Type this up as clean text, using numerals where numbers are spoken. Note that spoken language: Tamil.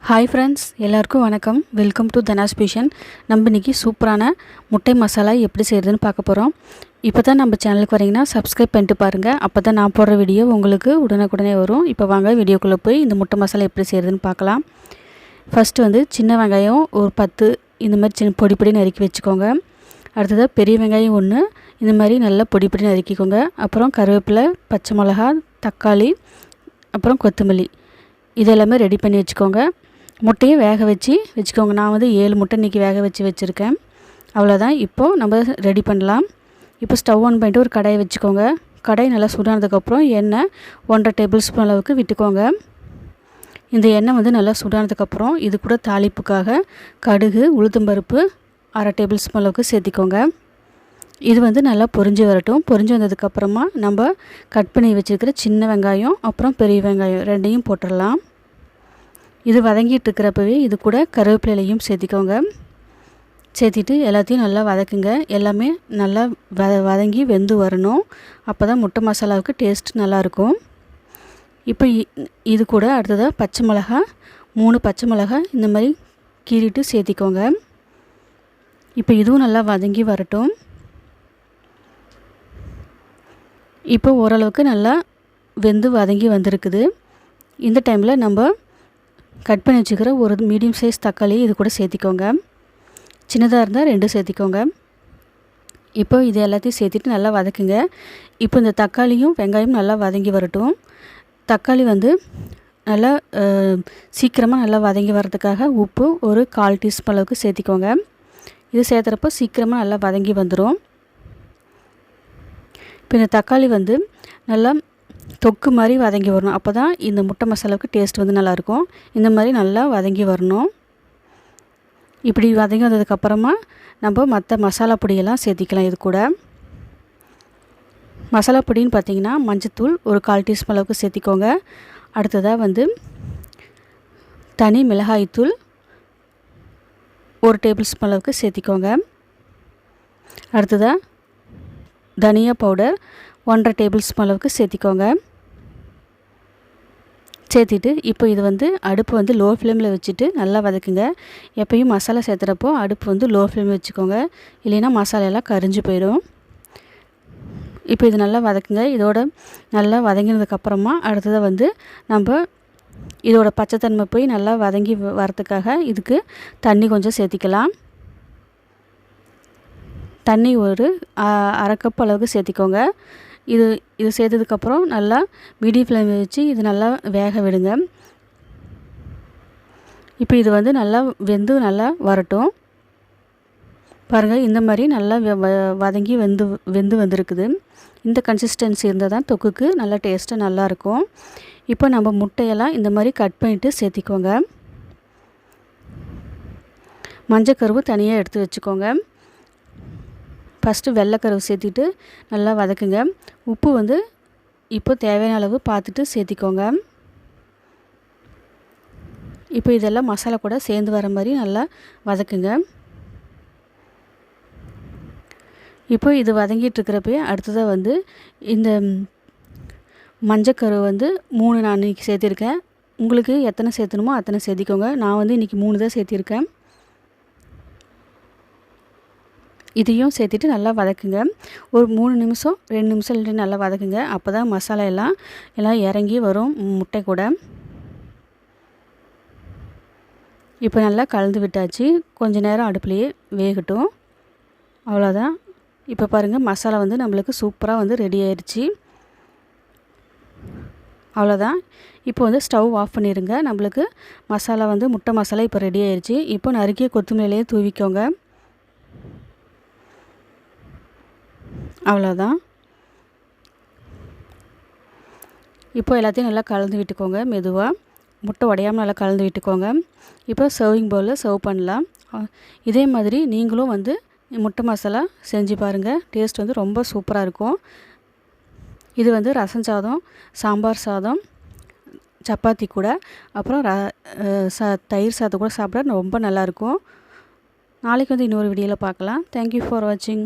ஹாய் ஃப்ரெண்ட்ஸ், எல்லாருக்கும் வணக்கம். Welcome to Dhana's kitchen. நம்ம இன்றைக்கி சூப்பரான முட்டை மசாலா எப்படி செய்கிறதுன்னு பார்க்க போகிறோம். இப்போ தான் நம்ம சேனலுக்கு வரீங்கன்னா சப்ஸ்கிரைப் பண்ணிட்டு பாருங்கள். அப்போ தான் நான் போடுற வீடியோ உங்களுக்கு உடனுக்குடனே வரும். இப்போ வாங்க வீடியோக்குள்ளே போய் இந்த முட்டை மசாலா எப்படி செய்கிறதுன்னு பார்க்கலாம். ஃபஸ்ட்டு சின்ன வெங்காயம் ஒரு 10 இந்த மாதிரி சின்ன பொடி பொடி நறுக்கி வச்சுக்கோங்க. அடுத்ததாக பெரிய வெங்காயம் 1 இந்த மாதிரி நல்லா பொடி பொடி நறுக்கிக்கோங்க. அப்புறம் கருவேப்பிலை, பச்சை மிளகா, தக்காளி, அப்புறம் கொத்தமல்லி இதெல்லாமே ரெடி பண்ணி வச்சுக்கோங்க. முட்டையும் வேக வச்சுக்கோங்க. நான் 7 முட்டை இன்றைக்கி வேக வச்சுருக்கேன். அவ்வளோதான். இப்போது நம்ம ரெடி பண்ணலாம். இப்போ ஸ்டவ் ஆன் பண்ணிட்டு ஒரு கடாயை வச்சுக்கோங்க. கடாய் நல்லா சூடானதுக்கப்புறம் எண்ணெய் 1.5 டேபிள் ஸ்பூன் அளவுக்கு விட்டுக்கோங்க. இந்த எண்ணெய் நல்லா சூடானதுக்கப்புறம் இது கூட தாளிப்புக்காக கடுகு, உளுத்தம்பருப்பு 1/2 டேபிள் ஸ்பூன் அளவுக்கு சேர்த்திக்கோங்க. இது நல்லா பொரிஞ்சு வரட்டும். பொரிஞ்சு வந்ததுக்கப்புறமா நம்ம கட் பண்ணி வச்சுருக்கிற சின்ன வெங்காயம் அப்புறம் பெரிய வெங்காயம் ரெண்டையும் போட்டுடலாம். இது வதங்கிட்டு இருக்கிறப்பவே இது கூட கருவேப்பிலையும் சேர்த்திக்கோங்க. சேர்த்திட்டு எல்லாத்தையும் நல்லா வதக்குங்க. எல்லாமே நல்லா வதங்கி வெந்து வரணும். அப்போ தான் முட்டை மசாலாவுக்கு டேஸ்ட் நல்லாயிருக்கும். இப்போ இது கூட அடுத்ததாக பச்சை மிளகா 3 பச்சை மிளகா இந்த மாதிரி கீறிட்டு சேர்த்திக்கோங்க. இப்போ இதுவும் நல்லா வதங்கி வரட்டும். இப்போ ஓரளவுக்கு நல்லா வெந்து வதங்கி வந்திருக்குது. இந்த டைமில் நம்ம கட் பண்ணி வச்சுக்கிற ஒரு மீடியம் சைஸ் தக்காளி இது கூட சேர்த்திக்கோங்க. சின்னதாக இருந்தால் 2 சேர்த்திக்கோங்க. இப்போ இது எல்லாத்தையும் சேர்த்துட்டு நல்லா வதக்குங்க. இப்போ இந்த தக்காளியும் வெங்காயம் நல்லா வதங்கி வரட்டும். தக்காளி நல்லா சீக்கிரமாக நல்லா வதங்கி வரதுக்காக உப்பு ஒரு 1/4 டீஸ்பூன் அளவுக்கு சேர்த்திக்கோங்க. இது சேர்த்துறப்போ சீக்கிரமாக நல்லா வதங்கி வந்துடும். இப்போ இந்த தக்காளி நல்லா தொக்கு மாதிரி வதங்கி வரணும். அப்போ தான் இந்த முட்டை மசாலாவுக்கு டேஸ்ட் நல்லாயிருக்கும். இந்த மாதிரி நல்லா வதங்கி வரணும். இப்படி வதங்கி வந்ததுக்கப்புறமா நம்ம மற்ற மசாலா பொடியெல்லாம் சேர்த்திக்கலாம். இது கூட மசாலா பொடின்னு பார்த்திங்கன்னா மஞ்சத்தூள் ஒரு 1/4 டீஸ்பூன் அளவுக்கு சேர்த்திக்கோங்க. அடுத்ததாக தனி மிளகாய்த்தூள் 1 டேபிள் ஸ்பூன் அளவுக்கு சேர்த்திக்கோங்க. அடுத்ததாக தனியா பவுடர் 1/2 டேபிள் ஸ்பூன் அளவுக்கு சேர்த்திக்கோங்க. சேர்த்திட்டு இப்போ இது அடுப்பு லோ ஃப்ளேமில் வச்சுட்டு நல்லா வதக்குங்க. எப்பயும் மசாலா சேர்த்துறப்போ அடுப்பு லோ ஃப்ளேமில் வச்சுக்கோங்க. இல்லைன்னா மசாலாலாம் கரிஞ்சு போயிடும். இப்போ இது நல்லா வதக்குங்க. இதோட நல்லா வதங்கினதுக்கப்புறமா அடுத்ததாக நம்ம இதோட பச்சைத்தன்மை போய் நல்லா வதங்கி வரத்துக்காக இதுக்கு தண்ணி கொஞ்சம் சேர்த்திக்கலாம். தண்ணி ஒரு 1/2 கப் அளவுக்கு சேர்த்திக்கோங்க. இது சேர்த்ததுக்கப்புறம் நல்லா மீடியம் ஃப்ளேமில் வச்சு இது நல்லா வேக விடுங்க. இப்போ இது நல்லா வெந்து நல்லா வரட்டும். பாருங்கள், இந்த மாதிரி நல்லா வதங்கி வெந்து வந்திருக்குது. இந்த கன்சிஸ்டன்சி இருந்தால் தான் தொக்குக்கு நல்லா டேஸ்ட்டாக நல்லாயிருக்கும். இப்போ நம்ம முட்டையெல்லாம் இந்த மாதிரி கட் பண்ணிவிட்டு சேர்த்திக்கோங்க. மஞ்சக்கருவு தனியாக எடுத்து வச்சுக்கோங்க. ஃபஸ்ட்டு வெள்ளைக்கருவு சேர்த்திட்டு நல்லா வதக்குங்க. உப்பு இப்போ தேவையான அளவு பார்த்துட்டு சேர்த்திக்கோங்க. இப்போ இதெல்லாம் மசாலா கூட சேர்ந்து வர மாதிரி நல்லா வதக்குங்க. இப்போ இது வதங்கிட்டு இருக்கிறப்பே அடுத்ததாக இந்த மஞ்சக்கரு 3 நான் இன்றைக்கி சேர்த்திருக்கேன். உங்களுக்கு எத்தனை சேர்த்தணுமோ அத்தனை சேர்த்திக்கோங்க. நான் இன்றைக்கி 3 தான் சேர்த்திருக்கேன். இதையும் சேர்த்துட்டு நல்லா வதக்குங்க. ஒரு 3 நிமிஷம் 2 நிமிஷம் நல்லா வதக்குங்க. அப்போ தான் மசாலா எல்லாம் இறங்கி வரும் முட்டை கூட. இப்போ நல்லா கலந்து விட்டாச்சு. கொஞ்சம் நேரம் அடுப்புலையே வேகட்டும். அவ்வளோதான். இப்போ பாருங்கள், மசாலா நம்மளுக்கு சூப்பராக ரெடி ஆயிடுச்சு. அவ்வளோதான். இப்போ ஸ்டவ் ஆஃப் பண்ணிடுங்க. நம்மளுக்கு மசாலா முட்டை மசாலா இப்போ ரெடி ஆயிடுச்சு. இப்போ நறுக்கிய கொத்தமல்லியே தூவிக்கோங்க. அவ்வளோதான். இப்போ எல்லாத்தையும் நல்லா கலந்து விட்டுக்கோங்க. மெதுவாக முட்டை உடையாமல் நல்லா கலந்து விட்டுக்கோங்க. இப்போ சர்விங் பவுலில் சர்வ் பண்ணலாம். இதே மாதிரி நீங்களும் முட்டை மசாலா செஞ்சு பாருங்கள். டேஸ்ட் ரொம்ப சூப்பராக இருக்கும். இது ரசம் சாதம், சாம்பார் சாதம், சப்பாத்தி கூட அப்புறம் தயிர் சாதம் கூட சாப்பிட ரொம்ப நல்லாயிருக்கும். நாளைக்கு இன்னொரு வீடியோவில் பார்க்கலாம். தேங்க்யூ ஃபார் வாட்சிங்.